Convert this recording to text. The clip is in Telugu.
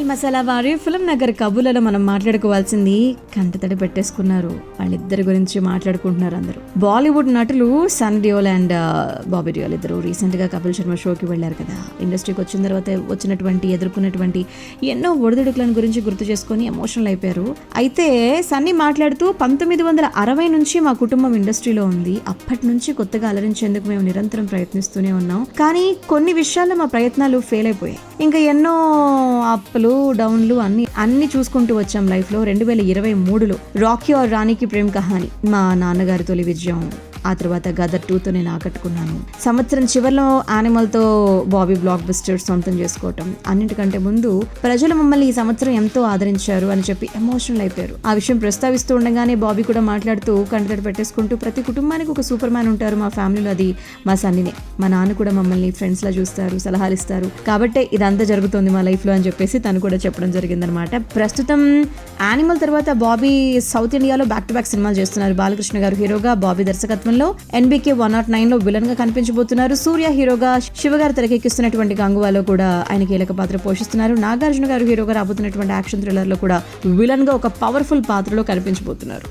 మసాలా వారి ఫిల్మ్ నగర్ కబుర్లలో మనం మాట్లాడుకోవాల్సింది కంటతడి పెట్టేసుకున్నారు. వాళ్ళిద్దరి గురించి మాట్లాడుకుంటున్నారు అందరూ. బాలీవుడ్ నటులు సన్నీ డియోల్ అండ్ బాబీ డియోల్ ఇద్దరు రీసెంట్ గా కపిల్ శర్మ షోకి వెళ్లారు కదా. ఇండస్ట్రీకి వచ్చిన తర్వాత ఎదుర్కొన్నటువంటి ఎన్నో ఒడిదుడుకులను గురించి గుర్తు చేసుకొని ఎమోషనల్ అయిపోయారు. అయితే సన్నీ మాట్లాడుతూ 1960 నుంచి మా కుటుంబం ఇండస్ట్రీలో ఉంది. అప్పటి నుంచి కొత్తగా అలరించేందుకు మేము నిరంతరం ప్రయత్నిస్తూనే ఉన్నాం. కానీ కొన్ని విషయాల్లో మా ప్రయత్నాలు ఫెయిల్ అయిపోయాయి. ఇంకా ఎన్నో అప్పులు డౌన్లు అన్ని చూసుకుంటూ వచ్చాం లైఫ్ లో. 2023లో రాకీ और రాణి కి ప్రేమ్ కహాని మా నాన్నగారి తొలి విజయం. ఆ తర్వాత గదర్ 2తో నేను ఆకట్టుకున్నాను. సంవత్సరం చివరిలో యానిమల్ తో బాబీ బ్లాక్ బస్టర్ సొంతం చేసుకోవటం. అన్నిటికంటే ముందు ప్రజలు మమ్మల్ని ఈ సంవత్సరం ఎంతో ఆదరించారు అని చెప్పి ఎమోషనల్ అయిపోయారు. ఆ విషయం ప్రస్తావిస్తూ ఉండగానే బాబీ కూడా మాట్లాడుతూ కంటతడి పెట్టేసుకుంటూ ప్రతి కుటుంబానికి ఒక సూపర్ మ్యాన్ ఉంటారు మా ఫ్యామిలీలో, అది మా సన్నీనే. మా నాన్న కూడా మమ్మల్ని ఫ్రెండ్స్ లా చూస్తారు, సలహాలు ఇస్తారు, కాబట్టే ఇదంతా జరుగుతుంది మా లైఫ్ లో అని చెప్పేసి తను కూడా చెప్పడం జరిగిందనమాట. ప్రస్తుతం యానిమల్ తర్వాత బాబీ సౌత్ ఇండియాలో బ్యాక్ టు బ్యాక్ సినిమాలు చేస్తున్నారు. బాలకృష్ణ గారు హీరోగా, బాబీ దర్శకత్వంలో NBK 109లో విలన్ గా కనిపించబోతున్నారు. సూర్య హీరోగా, శివగారు తెరకెక్కిస్తున్నటువంటి గంగువాలో కూడా ఆయన కీలక పాత్ర పోషిస్తున్నారు. నాగార్జున గారు హీరోగా రాబోతున్నటువంటి యాక్షన్ థ్రిల్లర్ లో కూడా విలన్ గా ఒక పవర్ఫుల్ పాత్రలో కనిపించబోతున్నారు.